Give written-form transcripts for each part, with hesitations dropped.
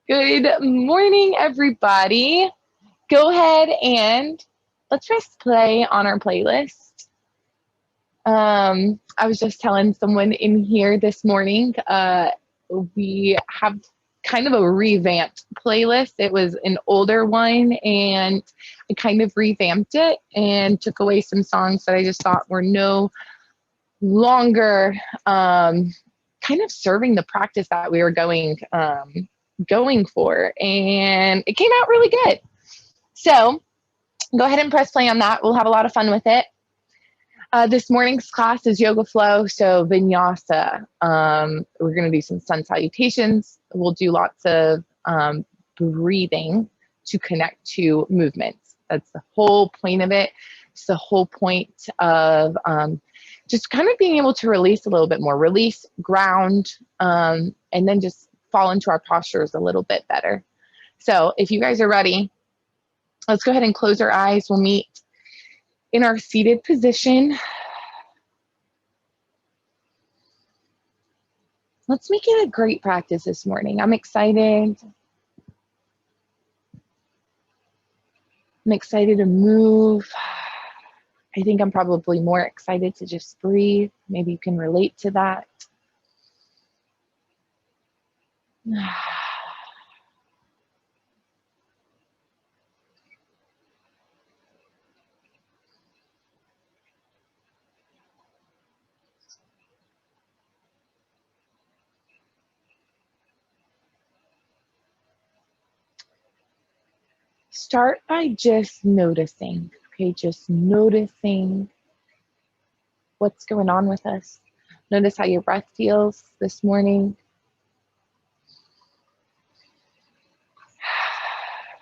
Good morning, everybody. Go ahead and let's press play on our playlist. I was just telling someone in here this morning, we have kind of a revamped playlist. It was an older one, and I kind of revamped it and took away some songs that I just thought were no longer kind of serving the practice that we were going for, and it came out really good. So go ahead and press play on that. We'll have a lot of fun with it. This morning's class is yoga flow, so Vinyasa. We're going to do some sun salutations. We'll do lots of breathing to connect to movements. That's the whole point of it. It's the whole point of just kind of being able to release a little bit more, release, ground, and then just fall into our postures a little bit better. So if you guys are ready, let's go ahead and close our eyes. We'll meet in our seated position. Let's make it a great practice this morning. I'm excited. I'm excited to move. I think I'm probably more excited to just breathe. Maybe you can relate to that. Start by just noticing, okay? Just noticing what's going on with us. Notice how your breath feels this morning.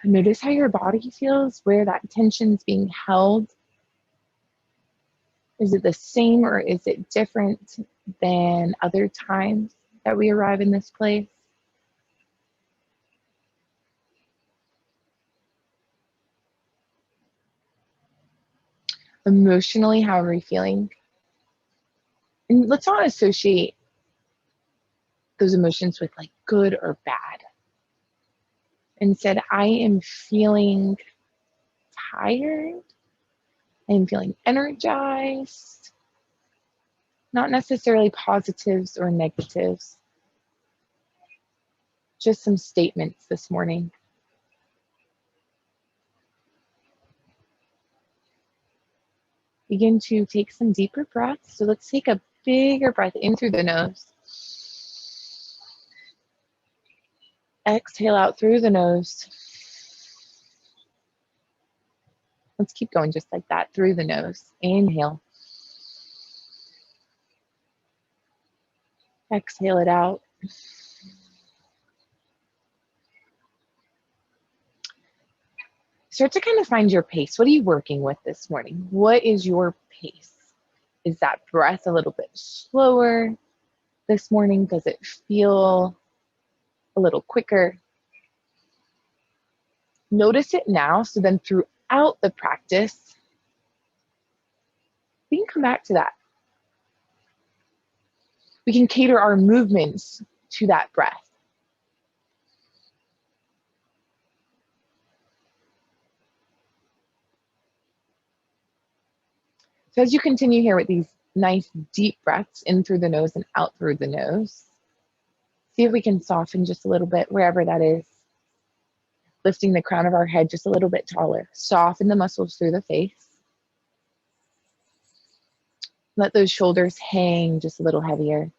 Notice how your body feels, where that tension's being held. Is it the same or is it different than other times that we arrive in this place? Emotionally, how are we feeling? And let's not associate those emotions with like good or bad. Instead, I am feeling tired. I am feeling energized. Not necessarily positives or negatives. Just some statements this morning. Begin to take some deeper breaths. So let's take a bigger breath in through the nose. Exhale out through the nose. Let's keep going just like that, through the nose. Inhale. Exhale it out. Start to kind of find your pace. What are you working with this morning? What is your pace? Is that breath a little bit slower this morning? Does it feel a little quicker? Notice it now, so then throughout the practice, we can come back to that. We can cater our movements to that breath. So as you continue here with these nice deep breaths in through the nose and out through the nose, see if we can soften just a little bit wherever that is. Lifting the crown of our head just a little bit taller. Soften the muscles through the face. Let those shoulders hang just a little heavier.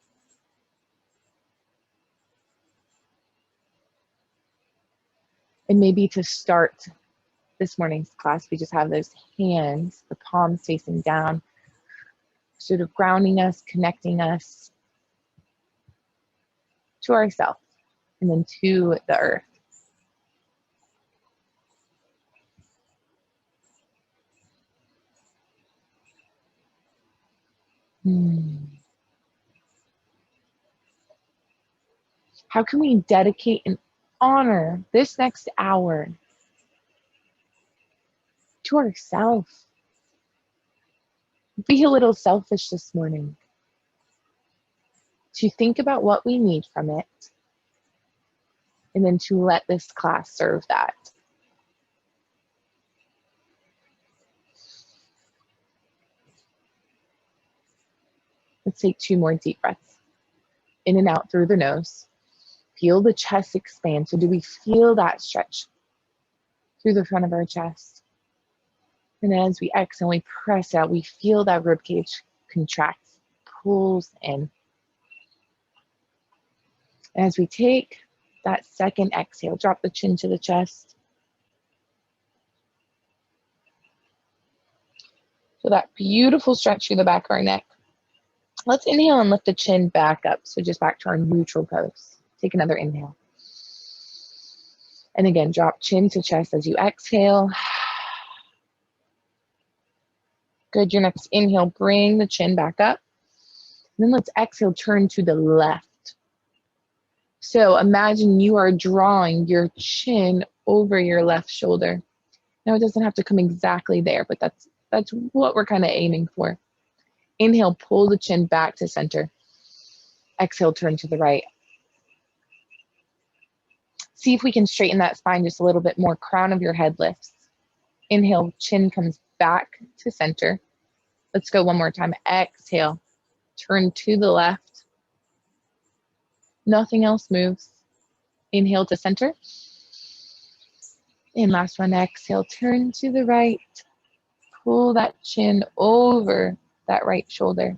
And maybe to start this morning's class, we just have those hands, the palms facing down, sort of grounding us, connecting us to ourselves and then to the earth. How can we dedicate and honor this next hour to ourselves? Be a little selfish this morning. To think about what we need from it. and then to let this class serve that. Let's take 2 more deep breaths. In and out through the nose. Feel the chest expand. So do we feel that stretch through the front of our chest? And as we exhale, we press out, we feel that rib cage contracts, pulls in. As we take that second exhale, drop the chin to the chest. So that beautiful stretch through the back of our neck. Let's inhale and lift the chin back up. So just back to our neutral pose. Take another inhale. And again, drop chin to chest as you exhale. Good, your next inhale, bring the chin back up. And then let's exhale, turn to the left. So imagine you are drawing your chin over your left shoulder. Now it doesn't have to come exactly there, but that's what we're kind of aiming for. Inhale, pull the chin back to center. Exhale, turn to the right. See if we can straighten that spine just a little bit more. Crown of your head lifts. Inhale, chin comes back to center. Let's go one more time. Exhale, turn to the left. Nothing else moves. Inhale to center. And last one, exhale, turn to the right. Pull that chin over that right shoulder.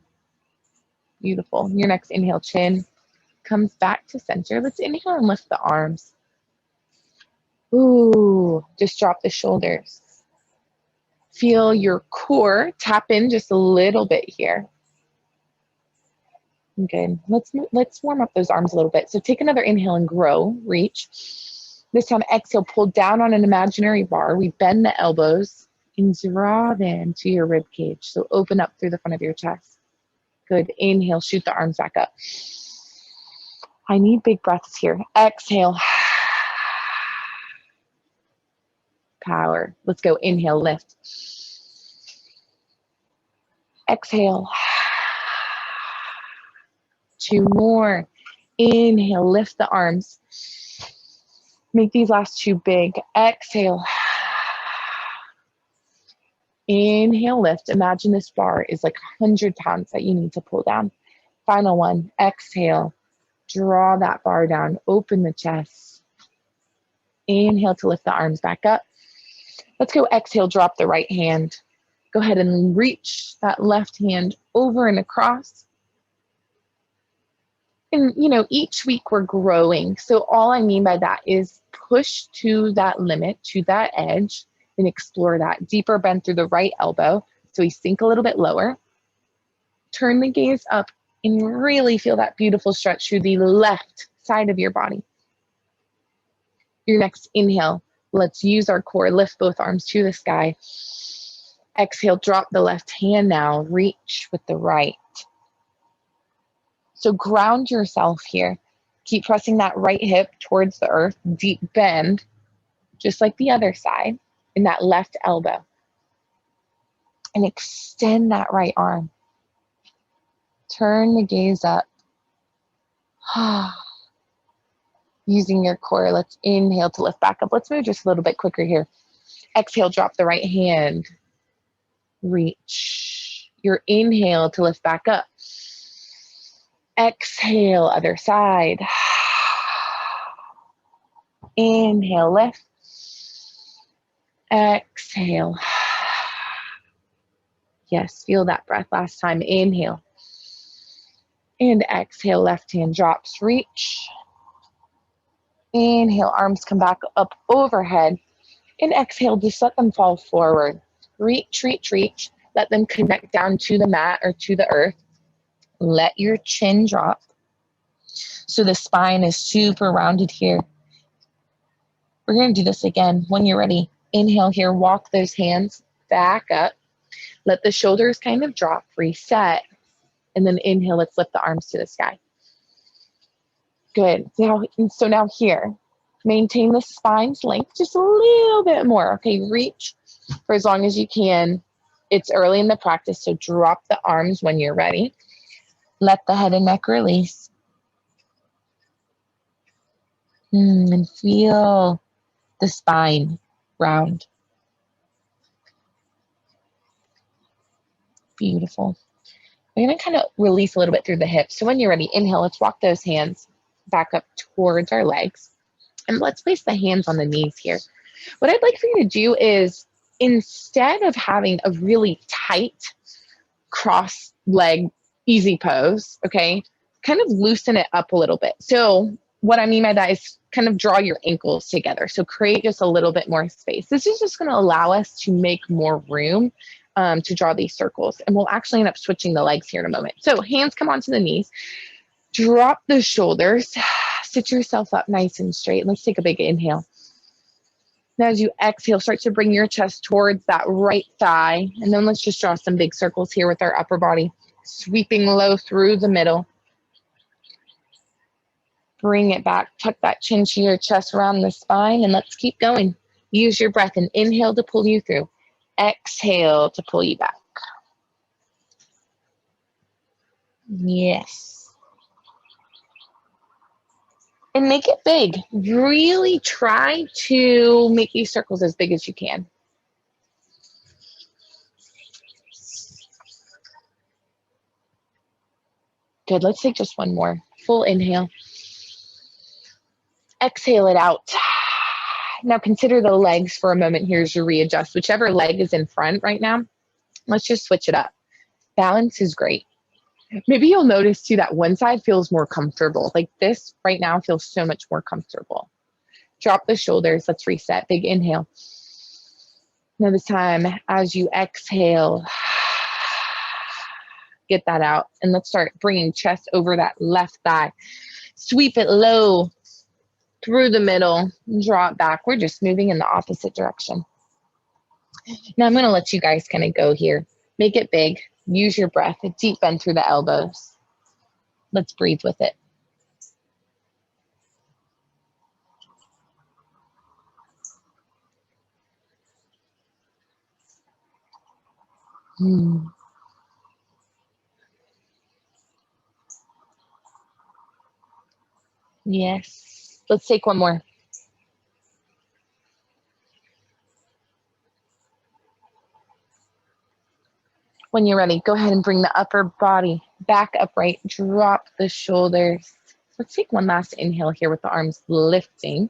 Beautiful. Your next inhale, chin comes back to center. Let's inhale and lift the arms. Ooh, just drop the shoulders. Feel your core tap in just a little bit here. Good. Let's warm up those arms a little bit. So take another inhale and grow, reach. This time exhale, pull down on an imaginary bar. We bend the elbows and draw them to your rib cage. So open up through the front of your chest. Good. Inhale, shoot the arms back up. I need big breaths here. Exhale. Power. Let's go. Inhale, lift. Exhale. 2 more. Inhale, lift the arms. Make these last 2 big. Exhale. Inhale, lift. Imagine this bar is like 100 pounds that you need to pull down. Final one. Exhale. Draw that bar down. Open the chest. Inhale to lift the arms back up. Let's go. Exhale, drop the right hand. Go ahead and reach that left hand over and across. And, each week we're growing. So all I mean by that is push to that limit, to that edge, and explore that. Deeper bend through the right elbow. So we sink a little bit lower. Turn the gaze up and really feel that beautiful stretch through the left side of your body. Your next inhale, let's use our core. Lift both arms to the sky. Exhale, drop the left hand now. Reach with the right. So ground yourself here. Keep pressing that right hip towards the earth. Deep bend, just like the other side, in that left elbow. And extend that right arm. Turn the gaze up. Using your core, let's inhale to lift back up. Let's move just a little bit quicker here. Exhale, drop the right hand. Reach. Your inhale to lift back up. Exhale, other side. Inhale, lift. Exhale. Yes, feel that breath. Last time, inhale. And exhale, left hand drops, reach. Inhale, arms come back up overhead. And exhale, just let them fall forward. Reach, reach, reach. Let them connect down to the mat or to the earth. Let your chin drop. So the spine is super rounded here. We're going to do this again when you're ready. Inhale here, walk those hands back up. Let the shoulders kind of drop, reset. And then inhale, let's lift the arms to the sky. Good. So now here, maintain the spine's length just a little bit more. Okay, reach for as long as you can. It's early in the practice, so drop the arms when you're ready. Let the head and neck release. And feel the spine round. Beautiful. We're going to kind of release a little bit through the hips. So when you're ready, inhale, let's walk those hands back up towards our legs. And let's place the hands on the knees here. What I'd like for you to do is, instead of having a really tight cross leg easy pose, okay, kind of loosen it up a little bit. So what I mean by that is kind of draw your ankles together. So create just a little bit more space. This is just going to allow us to make more room to draw these circles. And we'll actually end up switching the legs here in a moment. So hands come onto the knees, drop the shoulders, sit yourself up nice and straight. Let's take a big inhale. Now as you exhale, start to bring your chest towards that right thigh. And then let's just draw some big circles here with our upper body, sweeping low through the middle. Bring it back, tuck that chin to your chest around the spine, and let's keep going. Use your breath and inhale to pull you through. Exhale to pull you back. Yes. And make it big. Really try to make these circles as big as you can. Good, let's take just one more. Full inhale. Exhale it out. Now consider the legs for a moment here as you readjust. Whichever leg is in front right now, let's just switch it up. Balance is great. Maybe you'll notice too that one side feels more comfortable. Like this right now feels so much more comfortable. Drop the shoulders. Let's reset. Big inhale. Now this time, as you exhale, get that out. And let's start bringing chest over that left thigh. Sweep it low through the middle. Draw it back. We're just moving in the opposite direction. Now I'm going to let you guys kind of go here. Make it big. Use your breath. A deep bend through the elbows. Let's breathe with it. Yes. Let's take one more. When you're ready, go ahead and bring the upper body back upright. Drop the shoulders. Let's take one last inhale here with the arms lifting.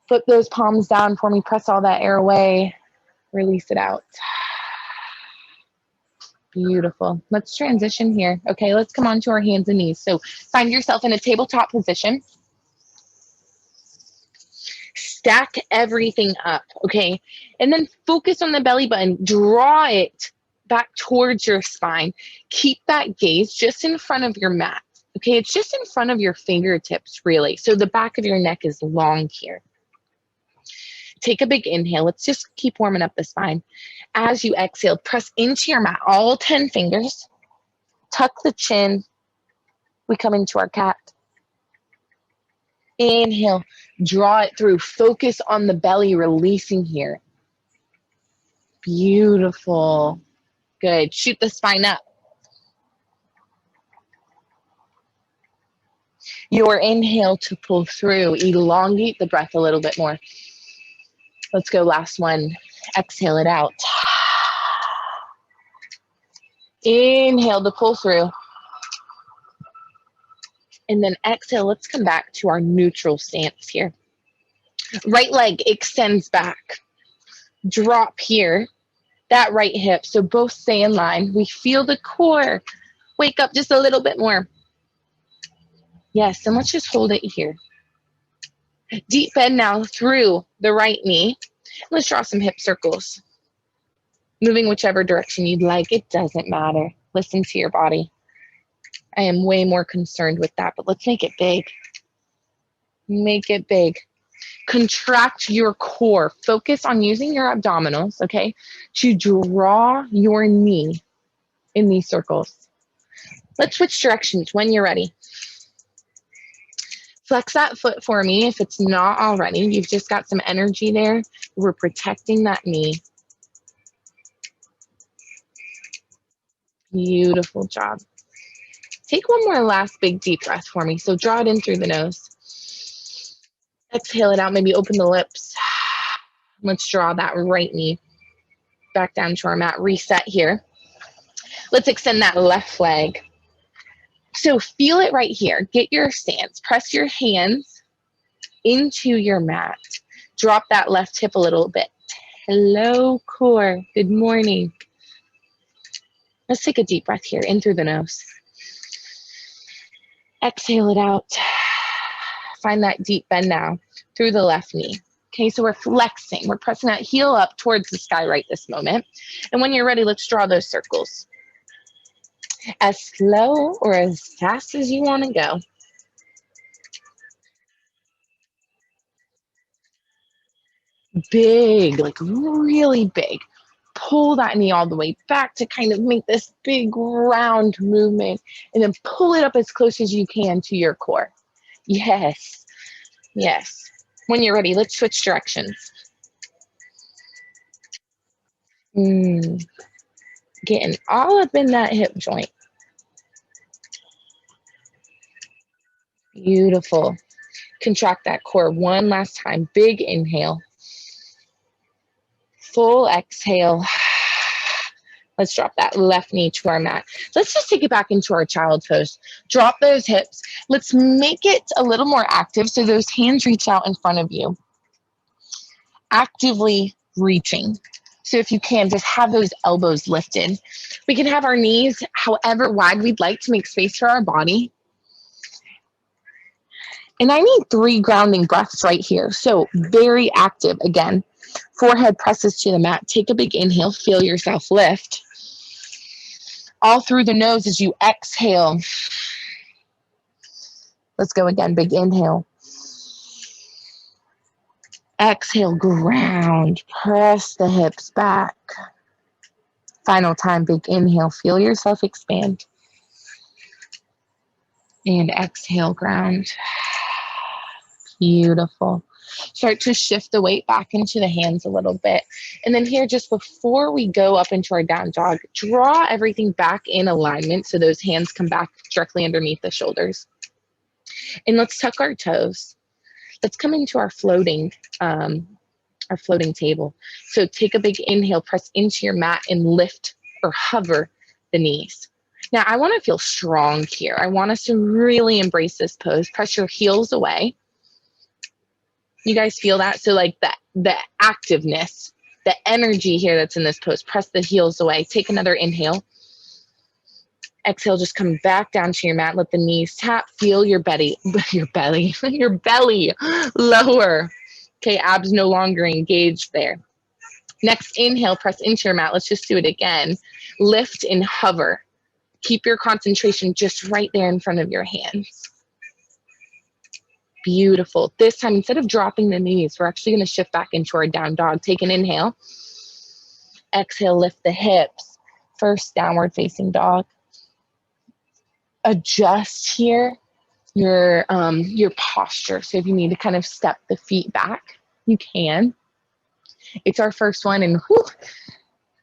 Flip those palms down for me. Press all that air away. Release it out. Beautiful. Let's transition here. Okay, let's come on to our hands and knees. So find yourself in a tabletop position. Stack everything up, okay? And then focus on the belly button. Draw it back towards your spine. Keep that gaze just in front of your mat, okay? It's just in front of your fingertips, really. So the back of your neck is long here. Take a big inhale. Let's just keep warming up the spine. As you exhale, press into your mat, all 10 fingers. Tuck the chin. We come into our cat. Inhale, draw it through. Focus on the belly, releasing here. Beautiful. Good. Shoot the spine up. Your inhale to pull through. Elongate the breath a little bit more. Let's go. Last one. Exhale it out. Inhale to pull through. And then exhale. Let's come back to our neutral stance here. Right leg extends back. Drop here. That right hip. So both stay in line. We feel the core. Wake up just a little bit more. Yes, and let's just hold it here. Deep bend now through the right knee. Let's draw some hip circles. Moving whichever direction you'd like. It doesn't matter. Listen to your body. I am way more concerned with that, but let's make it big. Make it big. Contract your core. Focus on using your abdominals, okay, to draw your knee in these circles. Let's switch directions when you're ready. Flex that foot for me if it's not already. You've just got some energy there. We're protecting that knee. Beautiful job. Take one more last big deep breath for me. So draw it in through the nose. Exhale it out, maybe open the lips. Let's draw that right knee back down to our mat. Reset here. Let's extend that left leg. So feel it right here. Get your stance. Press your hands into your mat. Drop that left hip a little bit. Hello, core. Good morning. Let's take a deep breath here, in through the nose. Exhale it out. Find that deep bend now through the left knee. Okay, so we're flexing. We're pressing that heel up towards the sky right this moment. And when you're ready, let's draw those circles. As slow or as fast as you want to go. Big, like really big. Pull that knee all the way back to kind of make this big round movement, and then pull it up as close as you can to your core. Yes, yes. When you're ready, let's switch directions. Getting all up in that hip joint. Beautiful. Contract that core one last time. Big inhale. Full exhale. Let's drop that left knee to our mat. Let's just take it back into our child pose. Drop those hips. Let's make it a little more active so those hands reach out in front of you. Actively reaching. So if you can, just have those elbows lifted. We can have our knees however wide we'd like to make space for our body. And I need 3 grounding breaths right here. So very active again. Forehead presses to the mat. Take a big inhale. Feel yourself lift. All through the nose as you exhale. Let's go again. Big inhale. Exhale, ground. Press the hips back. Final time, big inhale. Feel yourself expand. And exhale, ground. Beautiful. Start to shift the weight back into the hands a little bit. And then here, just before we go up into our down dog, draw everything back in alignment so those hands come back directly underneath the shoulders. And let's tuck our toes. Let's come into our floating table. So take a big inhale, press into your mat and lift or hover the knees. Now I want to feel strong here. I want us to really embrace this pose. Press your heels away. You guys feel that? So like the activeness, the energy here that's in this pose. Press the heels away. Take another inhale. Exhale, just come back down to your mat. Let the knees tap. Feel your belly, your belly lower. Okay, abs no longer engaged there. Next inhale, press into your mat. Let's just do it again. Lift and hover. Keep your concentration just right there in front of your hands. Beautiful. This time, instead of dropping the knees, we're actually going to shift back into our down dog. Take an inhale. Exhale, lift the hips. First downward facing dog. Adjust here your posture. So if you need to kind of step the feet back, you can. It's our first one, and whew,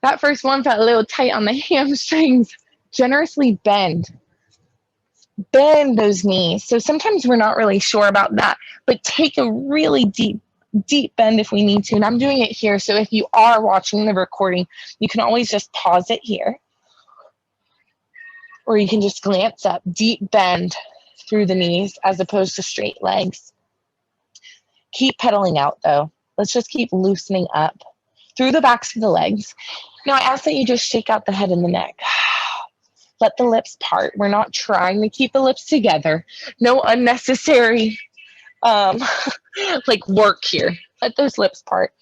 that first one felt a little tight on the hamstrings. Generously bend those knees. So sometimes we're not really sure about that, but take a really deep bend if we need to. And I'm doing it here. So if you are watching the recording, you can always just pause it here. Or you can just glance up, deep bend through the knees as opposed to straight legs. Keep pedaling out though. Let's just keep loosening up through the backs of the legs. Now I ask that you just shake out the head and the neck. Let the lips part. We're not trying to keep the lips together. No unnecessary like work here. Let those lips part.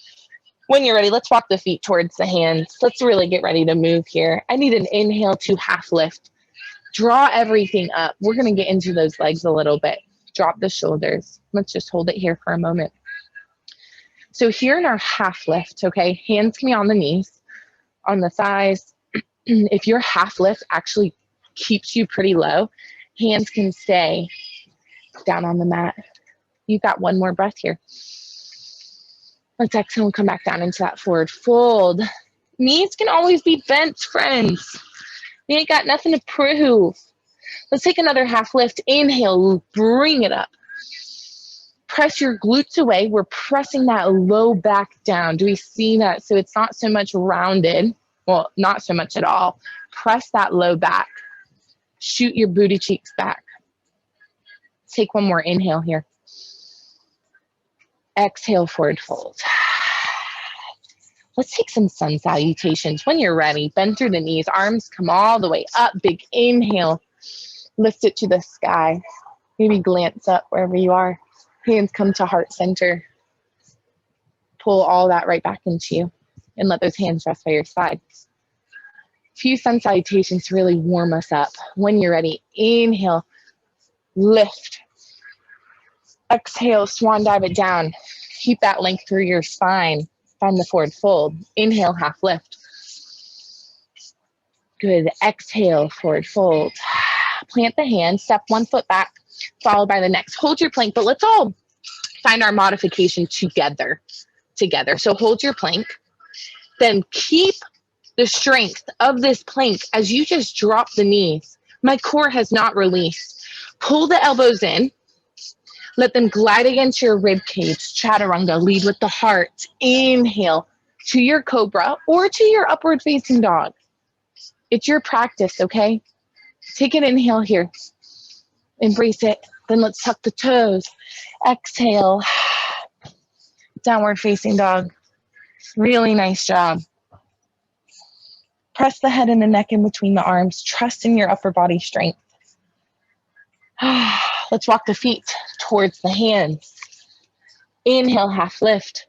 When you're ready, let's walk the feet towards the hands. Let's really get ready to move here. I need an inhale to half lift. Draw everything up. We're going to get into those legs a little bit. Drop the shoulders. Let's just hold it here for a moment. So here in our half lift, okay, hands can be on the knees, on the thighs. If your half lift actually keeps you pretty low, hands can stay down on the mat. You've got one more breath here. Let's exhale and come back down into that forward fold. Knees can always be bent, friends. We ain't got nothing to prove. Let's take another half lift. Inhale, bring it up. Press your glutes away. We're pressing that low back down. Do we see that? So it's not so much rounded. Well, not so much at all. Press that low back. Shoot your booty cheeks back. Take one more inhale here. Exhale, forward fold. Let's take some sun salutations. When you're ready, bend through the knees, arms come all the way up. Big inhale, lift it to the sky. Maybe glance up wherever you are. Hands come to heart center. Pull all that right back into you and let those hands rest by your sides. Few sun salutations to really warm us up. When you're ready, inhale, lift. Exhale, swan dive it down. Keep that length through your spine. Find the forward fold. Inhale, half lift. Good. Exhale, forward fold. Plant the hand, step one foot back, followed by the next. Hold your plank, but let's all find our modification together. So hold your plank. Then keep the strength of this plank as you just drop the knees. My core has not released. Pull the elbows in. Let them glide against your rib cage. Chaturanga, lead with the heart. Inhale to your cobra or to your upward facing dog. It's your practice, okay? Take an inhale here. Embrace it. Then let's tuck the toes. Exhale. Downward facing dog. Really nice job. Press the head and the neck in between the arms. Trust in your upper body strength. Let's walk the feet towards the hands. Inhale, half lift.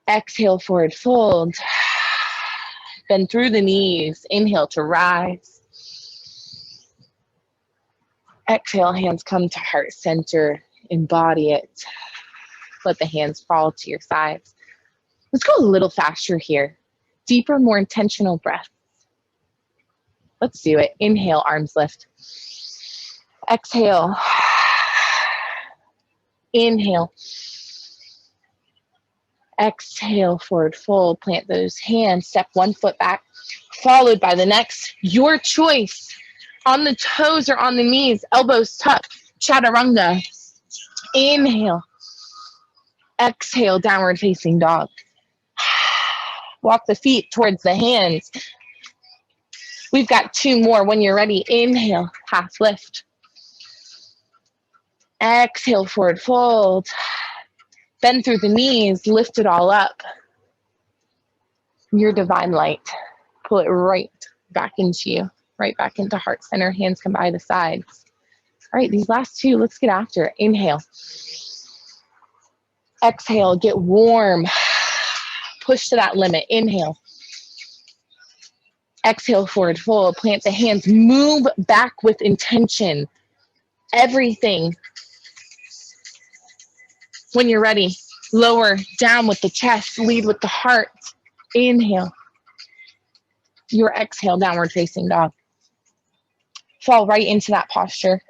Exhale, forward fold. Bend through the knees. Inhale to rise. Exhale, hands come to heart center. Embody it. Let the hands fall to your sides. Let's go a little faster here. Deeper, more intentional breath. Let's do it. Inhale, arms lift. Exhale. Inhale. Exhale, forward fold. Plant those hands. Step one foot back, followed by the next. Your choice. On the toes or on the knees. Elbows tucked. Chaturanga. Inhale. Exhale, downward facing dog. Walk the feet towards the hands. We've got two more. When you're ready, inhale, half lift. Exhale, forward fold. Bend through the knees, lift it all up. Your divine light. Pull it right back into you, right back into heart center. Hands come by the sides. All right, these last two, let's get after it. Inhale. Exhale, get warm. Push to that limit. Inhale. Exhale, forward fold. Plant the hands. Move back with intention. Everything. When you're ready, lower down with the chest. Lead with the heart. Inhale. Your exhale, downward facing dog. Fall right into that posture.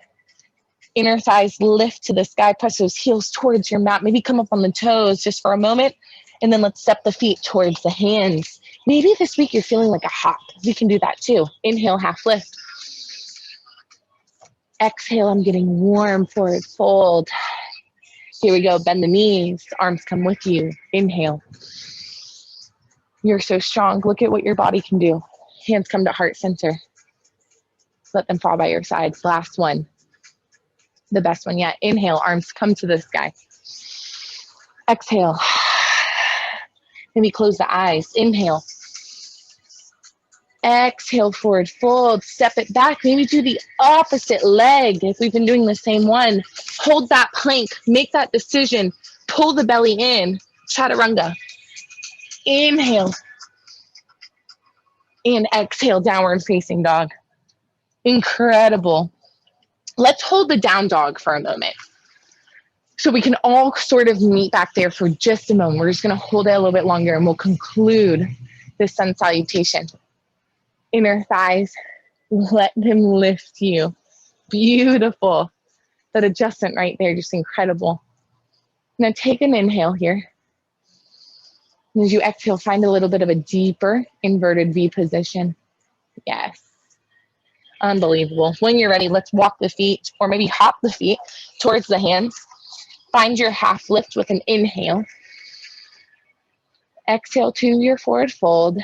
Inner thighs lift to the sky. Press those heels towards your mat. Maybe come up on the toes just for a moment. And then let's step the feet towards the hands. Maybe this week you're feeling like a hop. We can do that too. Inhale, half lift. Exhale, I'm getting warm, forward fold. Here we go, bend the knees, arms come with you. Inhale. You're so strong. Look at what your body can do. Hands come to heart center. Let them fall by your sides. Last one. The best one yet. Inhale, arms come to the sky. Exhale. Maybe close the eyes. Inhale. Exhale, forward fold. Step it back. Maybe do the opposite leg if we've been doing the same one. Hold that plank. Make that decision. Pull the belly in. Chaturanga. Inhale. And exhale, downward facing dog. Incredible. Let's hold the down dog for a moment. So we can all sort of meet back there for just a moment. We're just going to hold it a little bit longer and we'll conclude this sun salutation. Inner thighs, let them lift you. Beautiful. That adjustment right there, just incredible. Now take an inhale here. And as you exhale, find a little bit of a deeper inverted V position. Yes. Unbelievable. When you're ready, let's walk the feet or maybe hop the feet towards the hands. Find your half lift with an inhale. Exhale to your forward fold.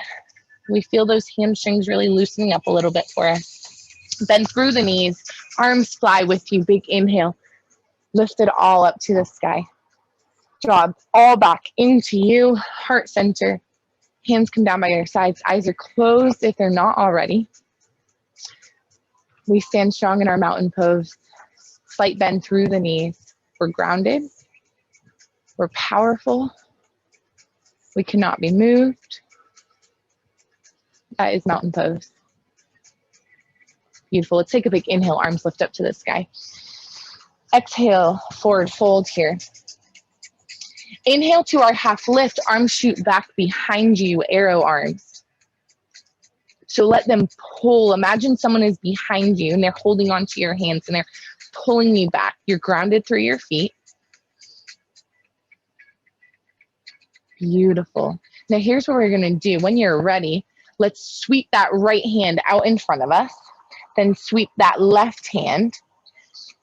We feel those hamstrings really loosening up a little bit for us. Bend through the knees, arms fly with you, big inhale. Lift it all up to the sky. Draw all back into you, heart center. Hands come down by your sides, eyes are closed if they're not already. We stand strong in our mountain pose. Slight bend through the knees. We're grounded. We're powerful. We cannot be moved. That is mountain pose. Beautiful. Let's take a big inhale, arms lift up to the sky. Exhale, forward fold here. Inhale to our half lift, arms shoot back behind you, arrow arms. So let them pull. Imagine someone is behind you and they're holding onto your hands and they're pulling you back. You're grounded through your feet. Beautiful. Now here's what we're gonna do. When you're ready, let's sweep that right hand out in front of us, then sweep that left hand.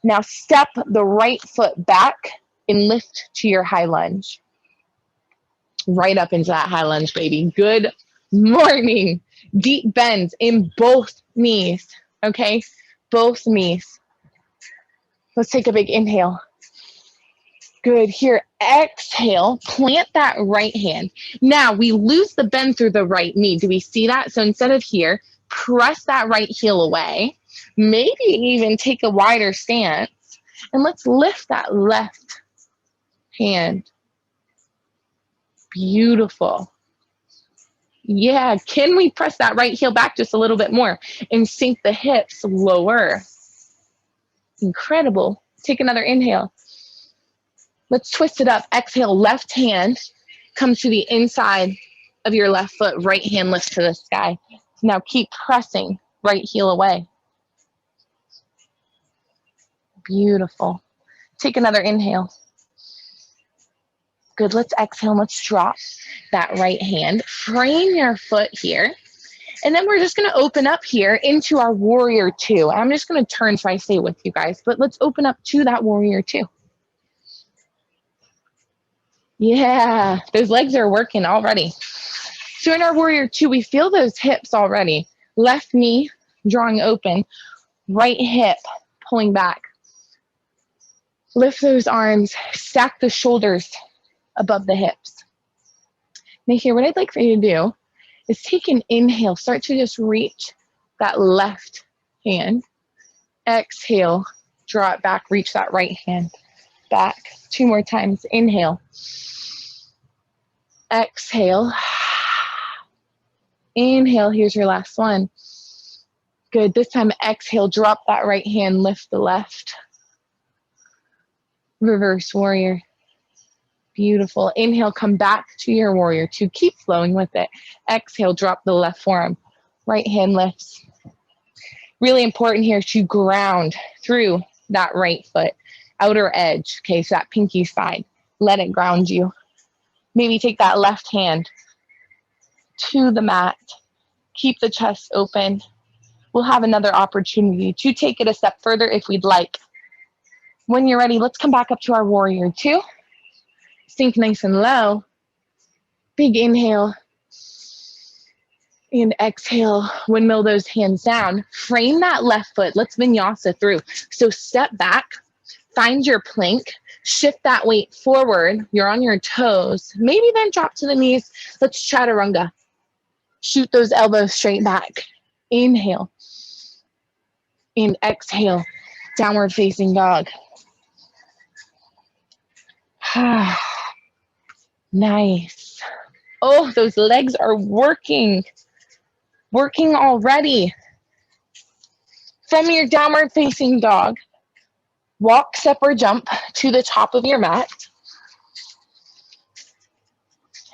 Now step the right foot back and lift to your high lunge. Right up into that high lunge, baby. Good morning. Deep bends in both knees, okay? Both knees. Let's take a big inhale. Good. Here, exhale, plant that right hand. Now we lose the bend through the right knee. Do we see that? So instead of here, press that right heel away. Maybe even take a wider stance. And let's lift that left hand. Beautiful. Yeah, can we press that right heel back just a little bit more and sink the hips lower? Incredible. Take another inhale. Let's twist it up. Exhale, left hand comes to the inside of your left foot. Right hand lifts to the sky. Now keep pressing. Right heel away. Beautiful. Take another inhale. Good. Let's exhale. Let's drop that right hand. Frame your foot here. And then we're just going to open up here into our warrior two. I'm just going to turn so I say it with you guys, but let's open up to that warrior two. Yeah, those legs are working already. So in our warrior two, we feel those hips already. Left knee drawing open, right hip pulling back. Lift those arms, stack the shoulders above the hips. Now here, what I'd like for you to do is take an inhale. Start to just reach that left hand. Exhale, draw it back, reach that right hand back. 2 more times. Inhale. Exhale. Inhale, here's your last one. Good, this time exhale, drop that right hand, lift the left. Reverse warrior. Beautiful. Inhale, come back to your warrior two. Keep flowing with it. Exhale, drop the left forearm. Right hand lifts. Really important here to ground through that right foot. Outer edge, okay, so that pinky side. Let it ground you. Maybe take that left hand to the mat. Keep the chest open. We'll have another opportunity to take it a step further if we'd like. When you're ready, let's come back up to our warrior two. Sink nice and low. Big inhale. And exhale, windmill those hands down. Frame that left foot. Let's vinyasa through. So step back, find your plank, shift that weight forward. You're on your toes. Maybe then drop to the knees. Let's chaturanga. Shoot those elbows straight back. Inhale. And exhale, downward facing dog. Nice. Oh, those legs are working already. From your downward facing dog, walk, step, or jump to the top of your mat.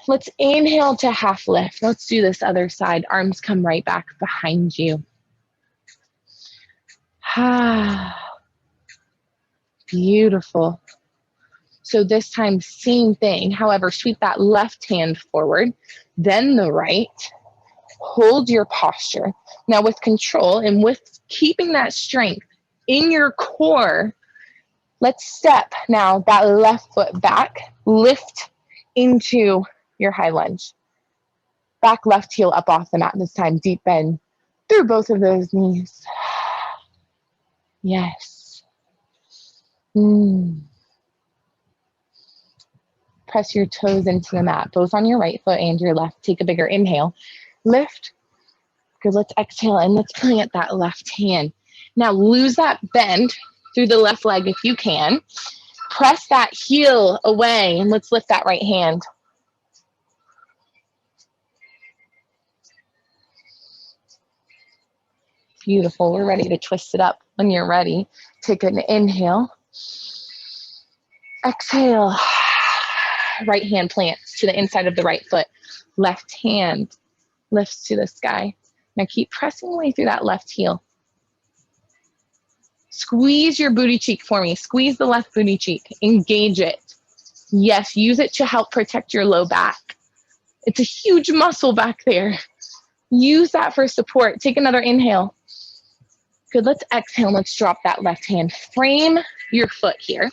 Let's inhale to half lift. Let's do this other side. Arms come right back behind you. Beautiful. So this time, same thing. However, sweep that left hand forward, then the right. Hold your posture. Now with control and with keeping that strength in your core, Let's step now that left foot back, lift into your high lunge. Back left heel up off the mat this time, deep bend through both of those knees. Yes. Press your toes into the mat, both on your right foot and your left. Take a bigger inhale. Lift. Good, let's exhale and let's plant that left hand. Now lose that bend through the left leg if you can. Press that heel away and let's lift that right hand. Beautiful. We're ready to twist it up. When you're ready, take an inhale. Exhale. Right hand plants to the inside of the right foot. Left hand lifts to the sky. Now keep pressing away through that left heel. Squeeze your booty cheek for me. Squeeze the left booty cheek. Engage it. Yes, use it to help protect your low back. It's a huge muscle back there. Use that for support. Take another inhale. Good, let's exhale. Let's drop that left hand. Frame your foot here.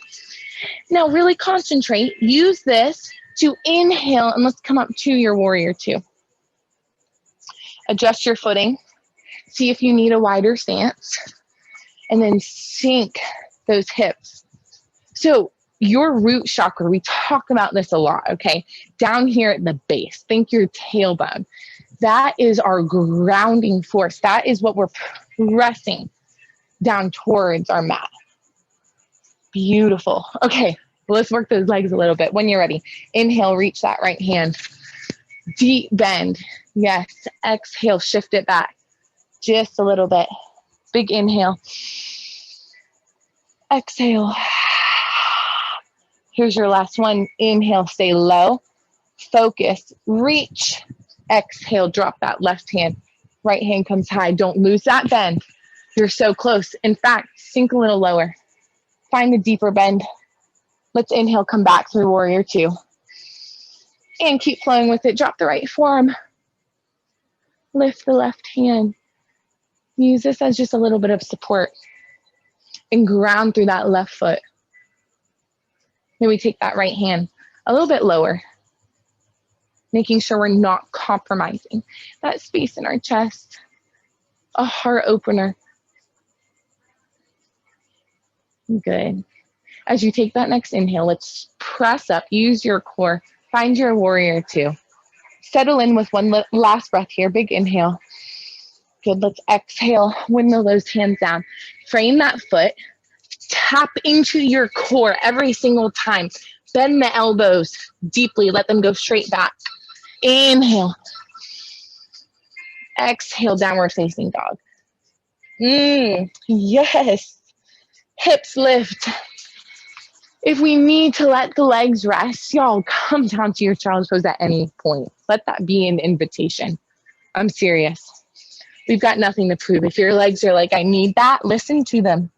Now really concentrate. Use this to inhale and let's come up to your warrior two. Adjust your footing. See if you need a wider stance. And then sink those hips. So your root chakra, we talk about this a lot, okay? Down here at the base, think your tailbone. That is our grounding force. That is what we're pressing down towards our mat. Beautiful. Okay, let's work those legs a little bit. When you're ready, inhale, reach that right hand. Deep bend. Yes, exhale, shift it back just a little bit. Big inhale. Exhale. Here's your last one. Inhale, stay low. Focus, reach. Exhale, drop that left hand. Right hand comes high. Don't lose that bend. You're so close. In fact, sink a little lower. Find the deeper bend. Let's inhale, come back through warrior two. And keep flowing with it. Drop the right forearm. Lift the left hand. Use this as just a little bit of support. And ground through that left foot. Then we take that right hand a little bit lower. Making sure we're not compromising that space in our chest. A heart opener. Good. As you take that next inhale, let's press up. Use your core. Find your warrior two. Settle in with one last breath here. Big inhale. Good. Let's exhale. Windmill those hands down. Frame that foot. Tap into your core every single time. Bend the elbows deeply. Let them go straight back. Inhale. Exhale, downward facing dog. Yes. Hips lift. If we need to let the legs rest, y'all come down to your child's pose at any point. Let that be an invitation. I'm serious. We've got nothing to prove. If your legs are like, I need that, listen to them.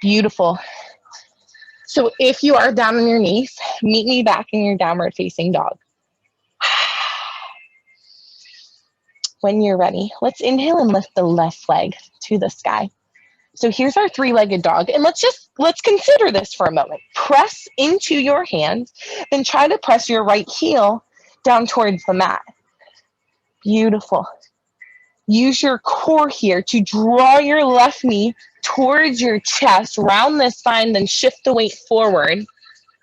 Beautiful. So if you are down on your knees, meet me back in your downward facing dog. When you're ready, let's inhale and lift the left leg to the sky. So here's our three-legged dog. And let's consider this for a moment. Press into your hands, then try to press your right heel down towards the mat. Beautiful. Use your core here to draw your left knee towards your chest, round the spine, then shift the weight forward.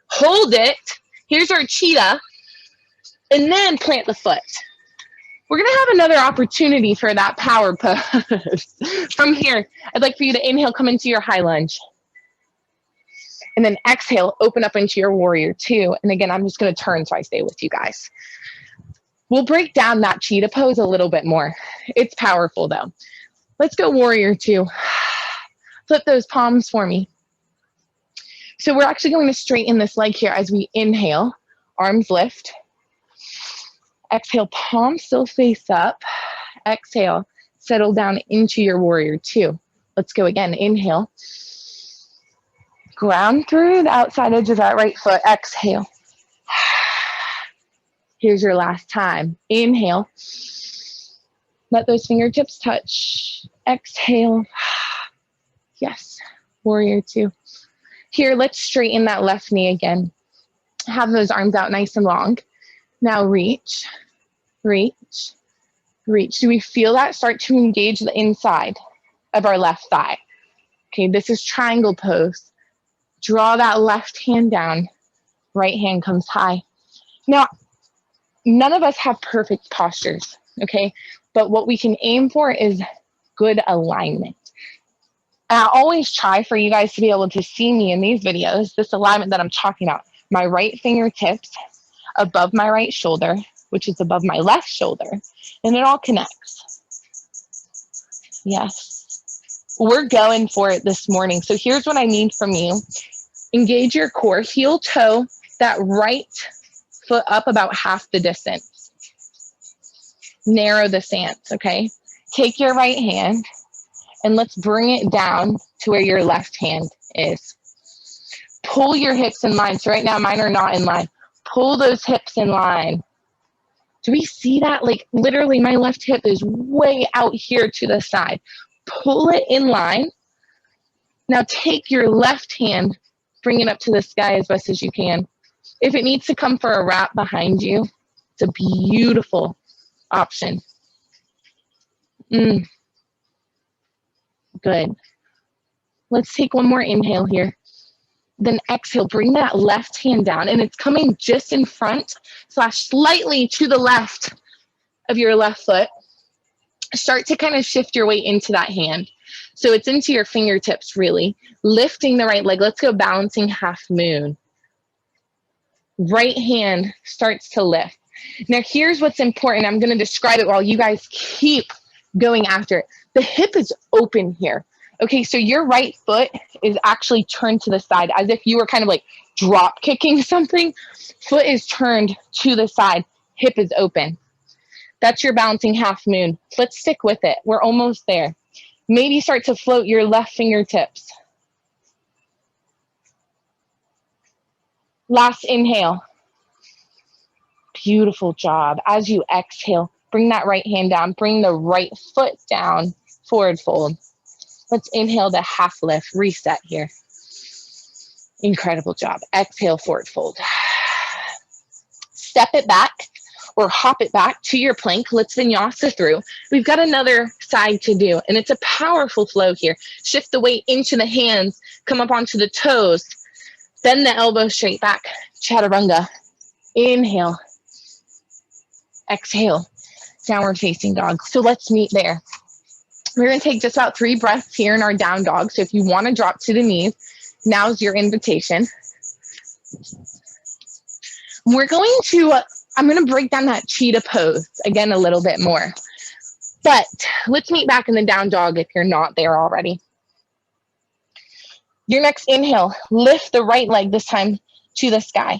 Hold it. Here's our cheetah. And then plant the foot. We're going to have another opportunity for that power pose. From here, I'd like for you to inhale, come into your high lunge. And then exhale, open up into your warrior two. And again, I'm just going to turn so I stay with you guys. We'll break down that cheetah pose a little bit more. It's powerful though. Let's go warrior two. Flip those palms for me. So we're actually going to straighten this leg here as we inhale. Arms lift. Exhale, palms still face up. Exhale, settle down into your warrior two. Let's go again. Inhale. Ground through the outside edge of that right foot. Exhale. Here's your last time. Inhale. Let those fingertips touch. Exhale. Yes. Warrior two. Here, let's straighten that left knee again. Have those arms out nice and long. Now reach, reach, reach. Do we feel that start to engage the inside of our left thigh? Okay, this is triangle pose. Draw that left hand down. Right hand comes high. Now, none of us have perfect postures, okay? But what we can aim for is good alignment. And I always try for you guys to be able to see me in these videos, this alignment that I'm talking about. My right fingertips above my right shoulder, which is above my left shoulder, and it all connects. Yes. We're going for it this morning. So here's what I need from you. Engage your core, heel toe that right foot up about half the distance. Narrow the stance, okay? Take your right hand and let's bring it down to where your left hand is. Pull your hips in line. So right now mine are not in line. Pull those hips in line. Do we see that? Like literally my left hip is way out here to the side. Pull it in line. Now take your left hand, bring it up to the sky as best as you can. If it needs to come for a wrap behind you, it's a beautiful option. Good. Let's take one more inhale here. Then exhale, bring that left hand down, and it's coming just in front / slightly to the left of your left foot. Start to kind of shift your weight into that hand. So it's into your fingertips, really. Lifting the right leg. Let's go balancing half moon. Right hand starts to lift. Now here's what's important. I'm going to describe it while you guys keep going after it. The hip is open here. Okay, so your right foot is actually turned to the side as if you were kind of like drop kicking something. Foot is turned to the side. Hip is open. That's your balancing half moon. Let's stick with it. We're almost there. Maybe start to float your left fingertips. Last inhale. Beautiful job. As you exhale, bring that right hand down. Bring the right foot down. Forward fold. Let's inhale the half lift. Reset here. Incredible job. Exhale, forward fold. Step it back or hop it back to your plank. Let's vinyasa through. We've got another side to do, and it's a powerful flow here. Shift the weight into the hands. Come up onto the toes. Bend the elbows straight back. Chaturanga. Inhale. Exhale. Downward facing dog. So let's meet there. We're going to take just about 3 breaths here in our down dog. So if you want to drop to the knees, now's your invitation. I'm going to break down that cheetah pose again a little bit more. But let's meet back in the down dog if you're not there already. Your next inhale, lift the right leg this time to the sky.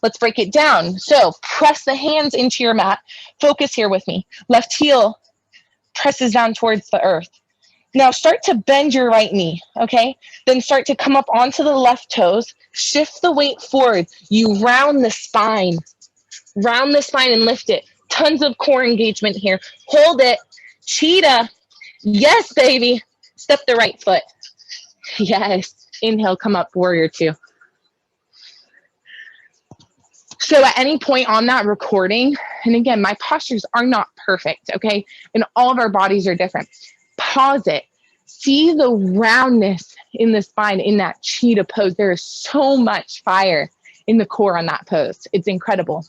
Let's break it down. So press the hands into your mat. Focus here with me. Left heel presses down towards the earth. Now start to bend your right knee, okay? Then start to come up onto the left toes. Shift the weight forward. You round the spine. Round the spine and lift it. Tons of core engagement here. Hold it. Cheetah. Yes, baby. Step the right foot. Yes. Inhale, come up, warrior two. So at any point on that recording, and again, my postures are not perfect, okay? And all of our bodies are different. Pause it. See the roundness in the spine in that cheetah pose. There is so much fire in the core on that pose. It's incredible.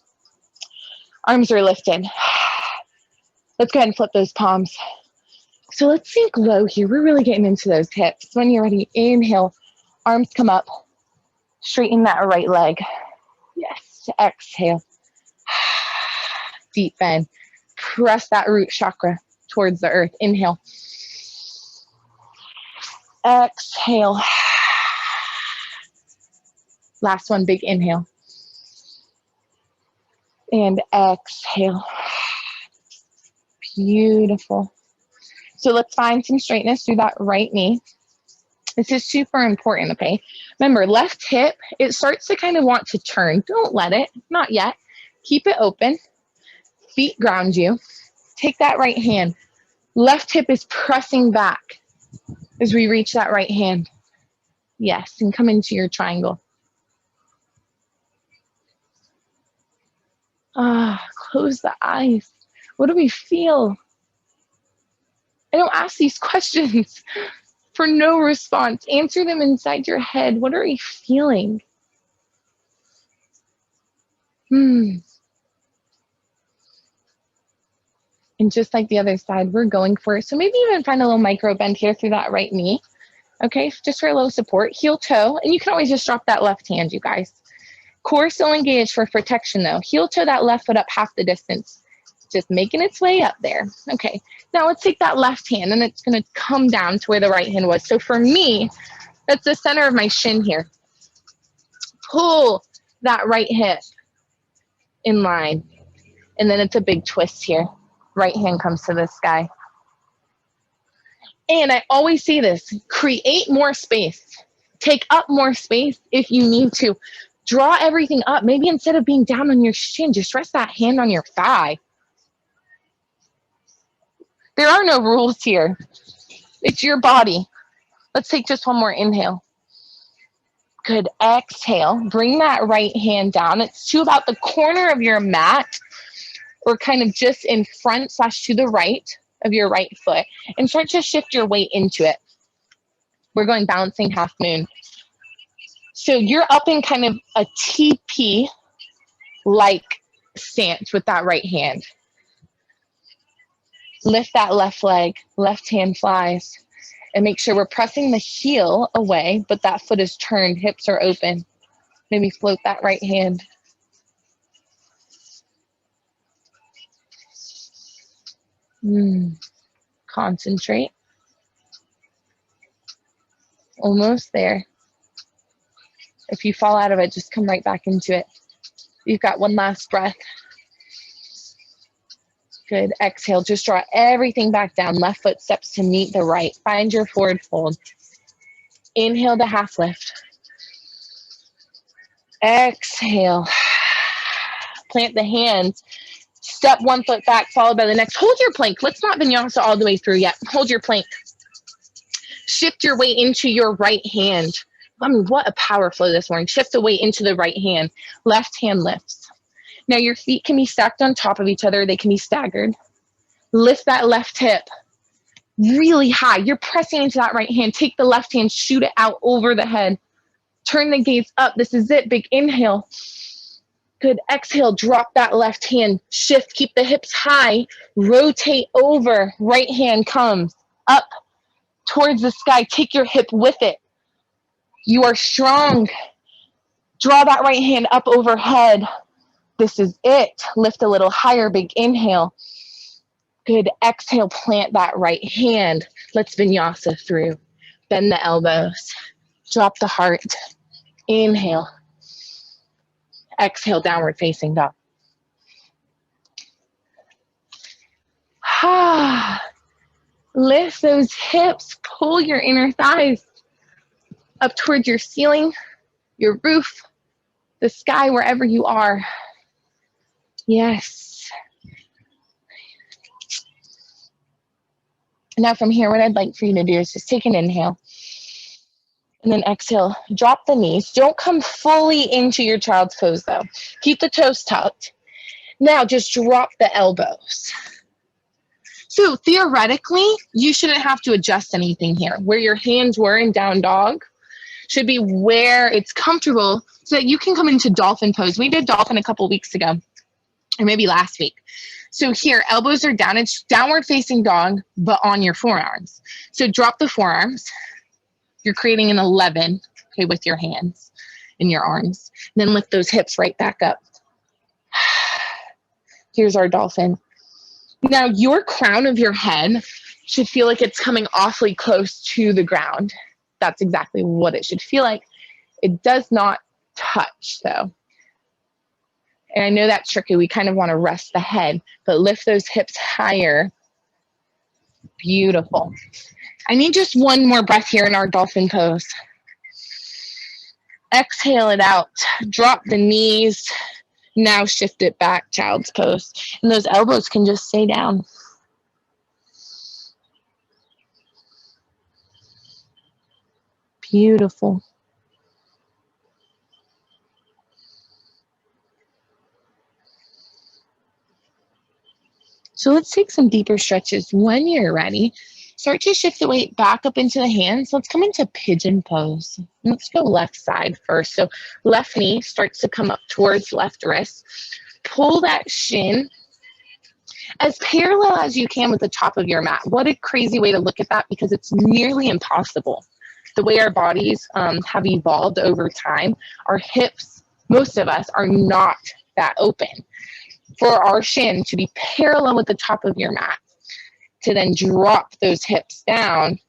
Arms are lifted. Let's go ahead and flip those palms. So let's sink low here. We're really getting into those hips. When you're ready, inhale, arms come up. Straighten that right leg. Yes. Exhale. Deep bend. Press that root chakra towards the earth. Inhale. Exhale. Last one, big inhale. And exhale. Beautiful. So let's find some straightness through that right knee. This is super important, okay? Remember, left hip, it starts to kind of want to turn. Don't let it, not yet. Keep it open. Feet ground you. Take that right hand. Left hip is pressing back as we reach that right hand. Yes, and come into your triangle. Close the eyes. What do we feel? I don't ask these questions for no response. Answer them inside your head. What are we feeling? And just like the other side, we're going for it. So maybe even find a little micro bend here through that right knee. Okay, just for a little support. Heel toe, and you can always just drop that left hand, you guys. Core still engaged for protection though. Heel toe that left foot up half the distance. Just making its way up there. Okay, now let's take that left hand and it's gonna come down to where the right hand was. So for me, that's the center of my shin here. Pull that right hip in line. And then it's a big twist here. Right hand comes to the sky. And I always say this, create more space. Take up more space if you need to. Draw everything up. Maybe instead of being down on your shin, just rest that hand on your thigh. There are no rules here. It's your body. Let's take just one more inhale. Good. Exhale. Bring that right hand down. It's to about the corner of your mat or kind of just in front / to the right of your right foot and start to shift your weight into it. We're going balancing half moon. So you're up in kind of a TP like stance with that right hand. Lift that left leg, left hand flies, and make sure we're pressing the heel away, but that foot is turned, hips are open. Maybe float that right hand. Concentrate. Almost there. If you fall out of it, just come right back into it. You've got one last breath. Good. Exhale. Just draw everything back down. Left foot steps to meet the right. Find your forward fold. Inhale to half lift. Exhale. Plant the hands. Step one foot back, followed by the next. Hold your plank. Let's not vinyasa all the way through yet. Hold your plank. Shift your weight into your right hand. I mean, what a power flow this morning. Shift the weight into the right hand. Left hand lifts. Now your feet can be stacked on top of each other. They can be staggered. Lift that left hip really high. You're pressing into that right hand. Take the left hand, shoot it out over the head. Turn the gaze up. This is it. Big inhale. Good. Exhale. Drop that left hand. Shift. Keep the hips high. Rotate over. Right hand comes up towards the sky. Take your hip with it. You are strong. Draw that right hand up overhead. This is it. Lift a little higher. Big inhale. Good. Exhale. Plant that right hand. Let's vinyasa through. Bend the elbows. Drop the heart. Inhale. Exhale. Downward facing dog. Lift those hips. Pull your inner thighs up towards your ceiling, your roof, the sky, wherever you are. Yes. Now from here, what I'd like for you to do is just take an inhale and then exhale. Drop the knees. Don't come fully into your child's pose though. Keep the toes tucked. Now just drop the elbows. So theoretically, you shouldn't have to adjust anything here. Where your hands were in down dog should be where it's comfortable so that you can come into dolphin pose. We did dolphin a couple weeks ago, or maybe last week. So here, elbows are down. It's downward facing dog, but on your forearms. So drop the forearms. You're creating an 11, okay, with your hands and your arms. And then lift those hips right back up. Here's our dolphin. Now your crown of your head should feel like it's coming awfully close to the ground. That's exactly what it should feel like. It does not touch though. And I know that's tricky. We kind of want to rest the head, but lift those hips higher. Beautiful. I need just one more breath here in our dolphin pose. Exhale it out. Drop the knees. Now shift it back, child's pose. And those elbows can just stay down. Beautiful. So let's take some deeper stretches. When you're ready, start to shift the weight back up into the hands. Let's come into pigeon pose. Let's go left side first. So left knee starts to come up towards left wrist. Pull that shin as parallel as you can with the top of your mat. What a crazy way to look at that, because it's nearly impossible. The way our bodies have evolved over time, our hips, most of us, are not that open. For our shin to be parallel with the top of your mat, to then drop those hips down,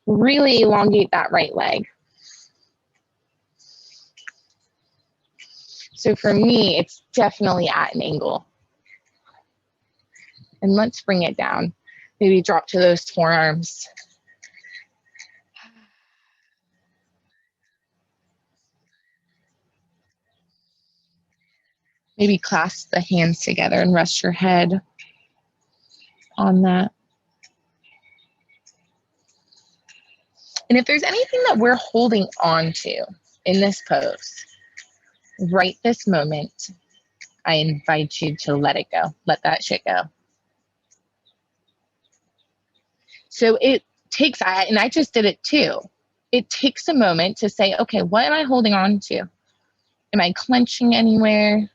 really elongate that right leg. So for me, it's definitely at an angle. And let's bring it down. Maybe drop to those forearms. Maybe clasp the hands together and rest your head on that. And if there's anything that we're holding on to in this pose, right this moment, I invite you to let it go. Let that shit go. So it takes, and I just did it too. It takes a moment to say, okay, what am I holding on to? Am I clenching anywhere?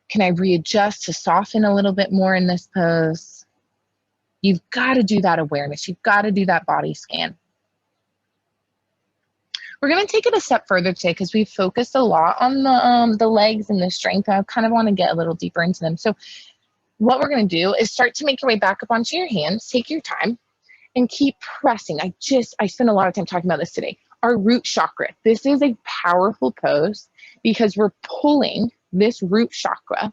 Can I readjust to soften a little bit more in this pose? You've got to do that awareness. You've got to do that body scan. We're going to take it a step further today because we've focused a lot on the legs and the strength. I kind of want to get a little deeper into them. So what we're going to do is start to make your way back up onto your hands. Take your time and keep pressing. I spent a lot of time talking about this today. Our root chakra. This is a powerful pose because we're pulling this root chakra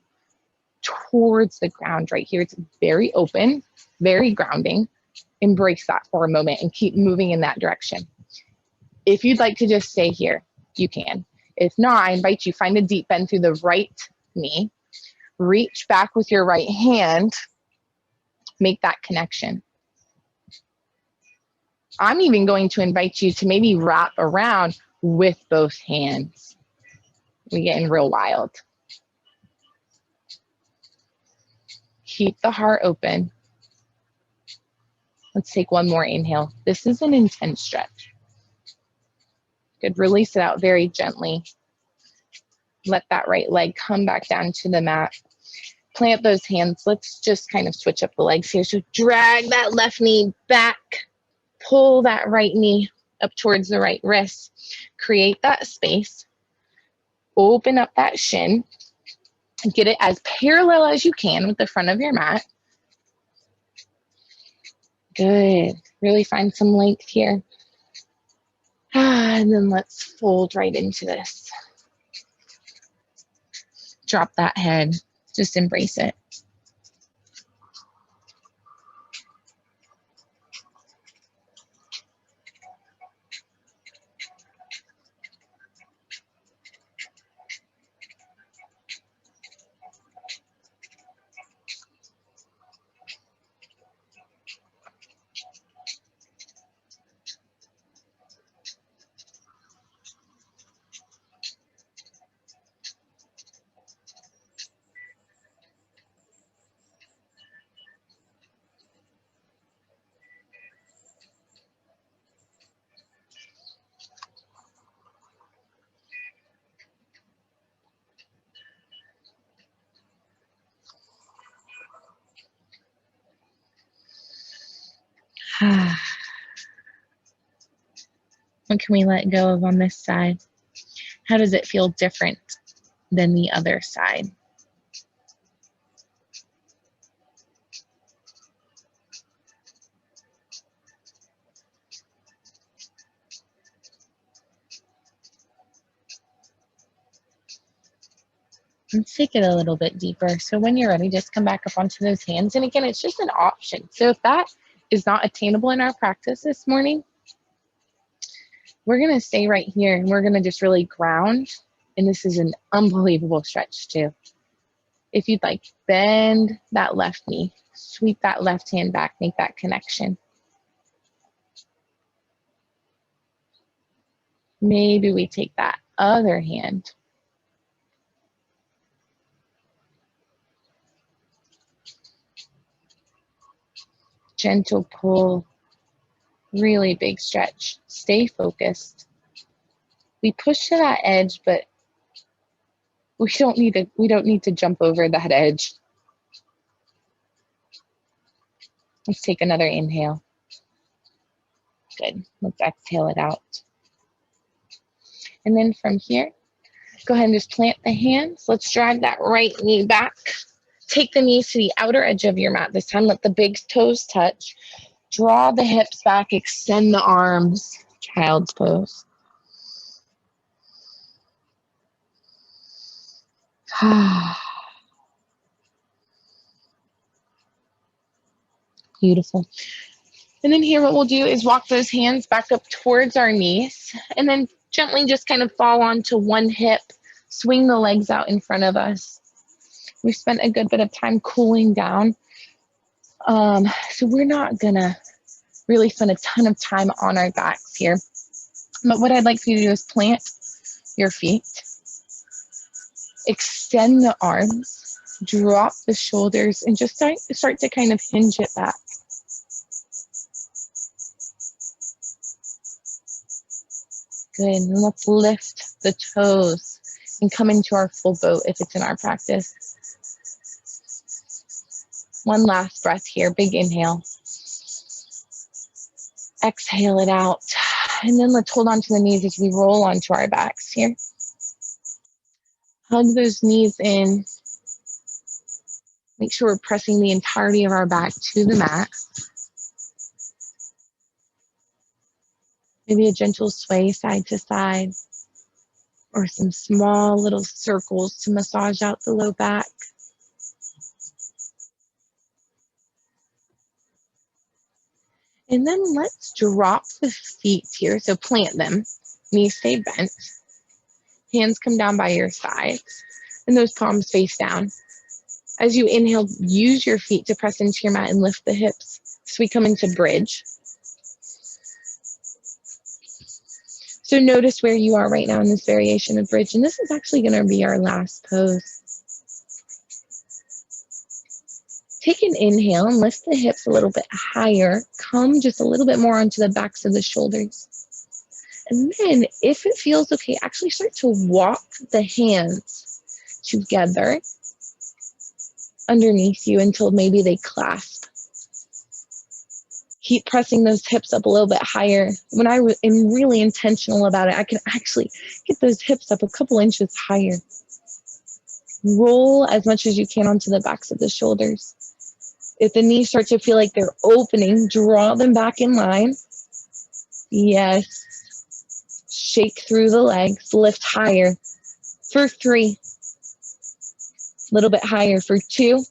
towards the ground right here. It's very open, very grounding. Embrace that for a moment and keep moving in that direction. If you'd like to just stay here, you can. If not, I invite you, find a deep bend through the right knee. Reach back with your right hand. Make that connection. I'm even going to invite you to maybe wrap around with both hands. We're getting real wild. Keep the heart open. Let's take one more inhale. This is an intense stretch. Good, release it out very gently. Let that right leg come back down to the mat. Plant those hands. Let's just kind of switch up the legs here. So drag that left knee back. Pull that right knee up towards the right wrist. Create that space. Open up that shin. Get it as parallel as you can with the front of your mat. Good. Really find some length here. And then let's fold right into this. Drop that head. Just embrace it. What can we let go of on this side? How does it feel different than the other side? Let's take it a little bit deeper. So when you're ready, just come back up onto those hands. And again, it's just an option. So if that is not attainable in our practice this morning, we're going to stay right here and we're going to just really ground. And this is an unbelievable stretch too. If you'd like, bend that left knee, sweep that left hand back, make that connection. Maybe we take that other hand. Gentle pull, really big stretch. Stay focused. We push to that edge, but we don't need to jump over that edge. Let's take another inhale. Good. Let's exhale it out. And then from here, go ahead and just plant the hands. Let's drag that right knee back. Take the knees to the outer edge of your mat this time. Let the big toes touch. Draw the hips back. Extend the arms. Child's pose. Beautiful. And then here what we'll do is walk those hands back up towards our knees and then gently just kind of fall onto one hip. Swing the legs out in front of us. We've spent a good bit of time cooling down. So we're not gonna really spend a ton of time on our backs here. But what I'd like for you to do is plant your feet. Extend the arms, drop the shoulders, and just start to kind of hinge it back. Good, and let's lift the toes and come into our full boat if it's in our practice. One last breath here, big inhale. Exhale it out. And then let's hold on to the knees as we roll onto our backs here. Hug those knees in. Make sure we're pressing the entirety of our back to the mat. Maybe a gentle sway side to side, or some small little circles to massage out the low back. And then let's drop the feet here. So plant them, knees stay bent, hands come down by your sides, and those palms face down. As you inhale, use your feet to press into your mat and lift the hips. So we come into bridge. So notice where you are right now in this variation of bridge, and this is actually going to be our last pose. Take an inhale and lift the hips a little bit higher. Come just a little bit more onto the backs of the shoulders. And then, if it feels okay, actually start to walk the hands together underneath you until maybe they clasp. Keep pressing those hips up a little bit higher. When I am really intentional about it, I can actually get those hips up a couple inches higher. Roll as much as you can onto the backs of the shoulders. If the knees start to feel like they're opening, draw them back in line. Yes. Shake through the legs, lift higher. For 3. A little bit higher for 2.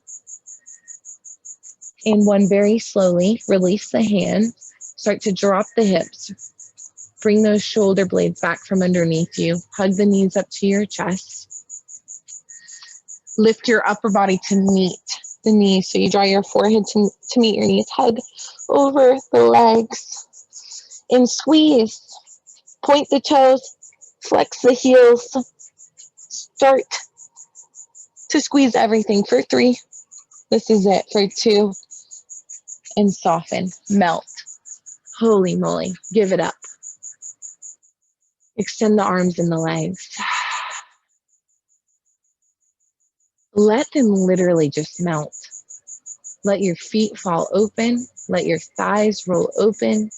And 1, very slowly. Release the hand. Start to drop the hips. Bring those shoulder blades back from underneath you. Hug the knees up to your chest. Lift your upper body to meet the knees. So you draw your forehead to meet your knees. Hug over the legs. And squeeze. Point the toes. Flex the heels. Start to squeeze everything for 3. This is it for 2. And soften. Melt. Holy moly. Give it up. Extend the arms and the legs. Let them literally just melt. Let your feet fall open. Let your thighs roll open.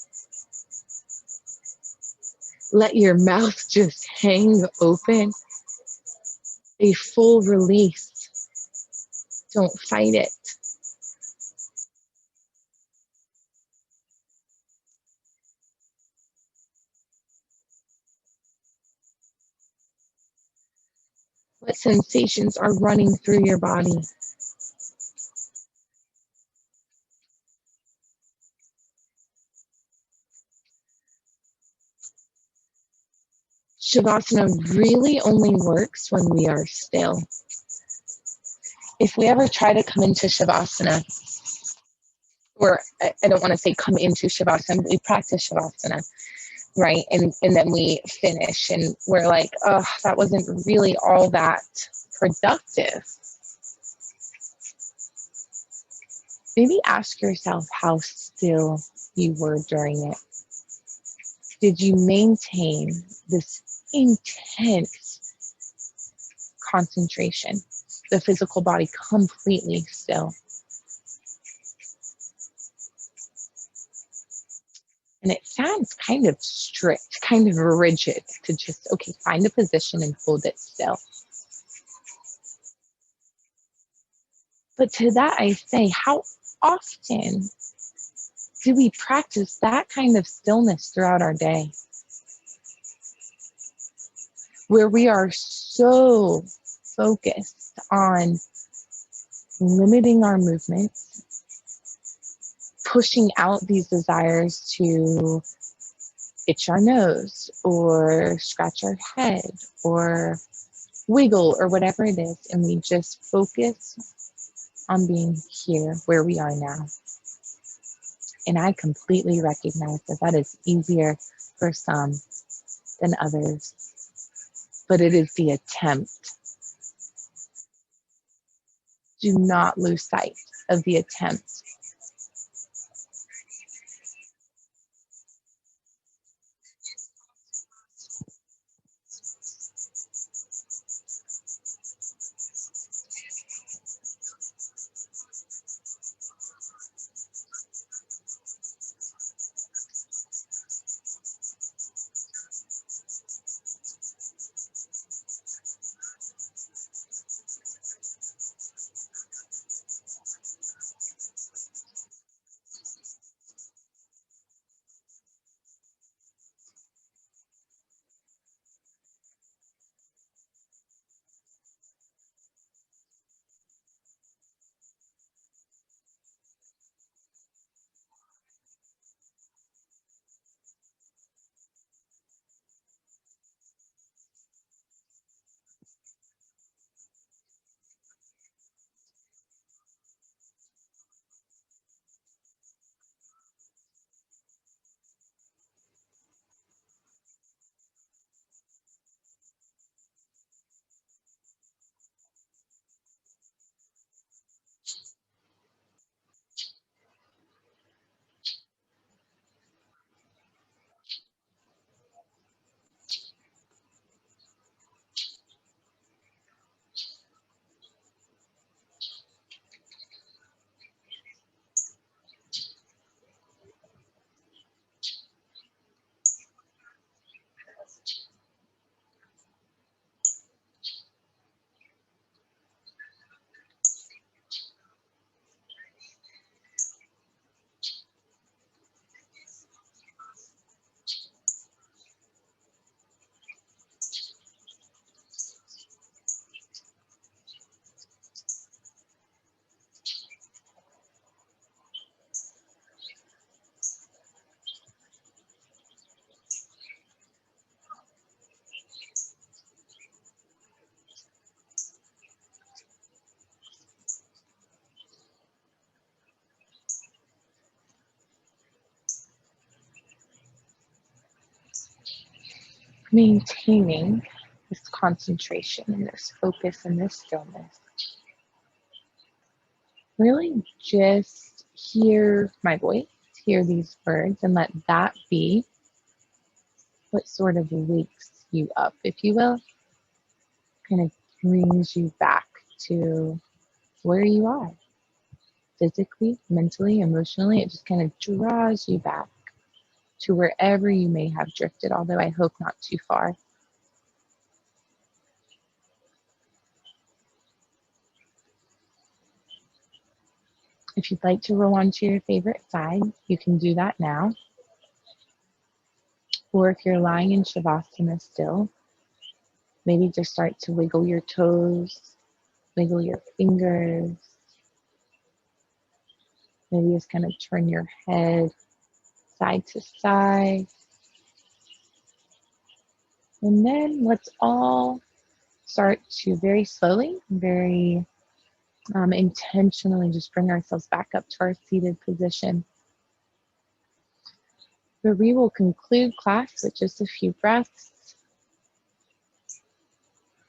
Let your mouth just hang open. A full release. Don't fight it. What sensations are running through your body? Shavasana really only works when we are still. If we ever try to come into Shavasana, or I don't want to say come into Shavasana, but we practice Shavasana. right? And then we finish and we're like, oh, that wasn't really all that productive. Maybe ask yourself how still you were during it. Did you maintain this intense concentration, the physical body completely still? And it sounds kind of strict, kind of rigid to just, okay, find a position and hold it still. But to that I say, how often do we practice that kind of stillness throughout our day? Where we are so focused on limiting our movements, pushing out these desires to itch our nose or scratch our head or wiggle or whatever it is, and we just focus on being here where we are now. And I completely recognize that that is easier for some than others, but it is the attempt. Do not lose sight of the attempt. Maintaining this concentration and this focus and this stillness. Really just hear my voice, hear these words, and let that be what sort of wakes you up, if you will, kind of brings you back to where you are physically, mentally, emotionally. It just kind of draws you back to wherever you may have drifted, although I hope not too far. If you'd like to roll onto your favorite side, you can do that now. Or if you're lying in Shavasana still, maybe just start to wiggle your toes, wiggle your fingers. Maybe just kind of turn your head side to side. And then let's all start to very slowly, very intentionally just bring ourselves back up to our seated position. Where we will conclude class with just a few breaths,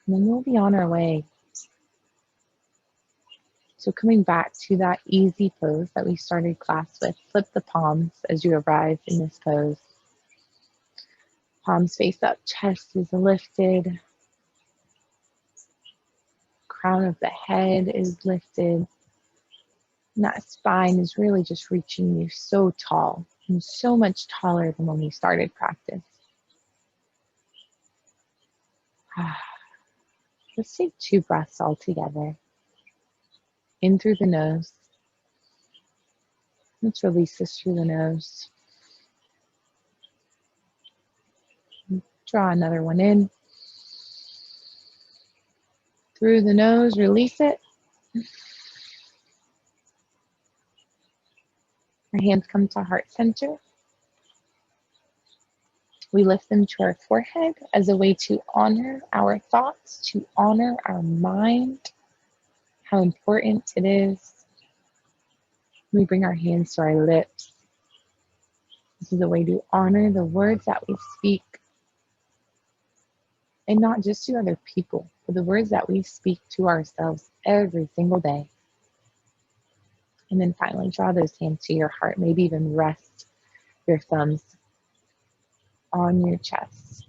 and then we'll be on our way. So coming back to that easy pose that we started class with, flip the palms as you arrive in this pose. Palms face up, chest is lifted, crown of the head is lifted, and that spine is really just reaching you so tall, and so much taller than when we started practice. Let's take 2 breaths all together. In through the nose. Let's release this through the nose. Draw another one in. Through the nose, release it. Our hands come to heart center. We lift them to our forehead as a way to honor our thoughts, to honor our mind, how important it is. We bring our hands to our lips. This is a way to honor the words that we speak. And not just to other people, but the words that we speak to ourselves every single day. And then finally, draw those hands to your heart. Maybe even rest your thumbs on your chest.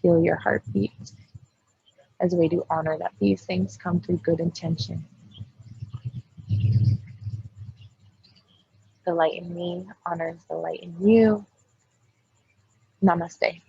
Feel your heartbeat as a way to honor that these things come through good intention. The light in me honors the light in you. Namaste.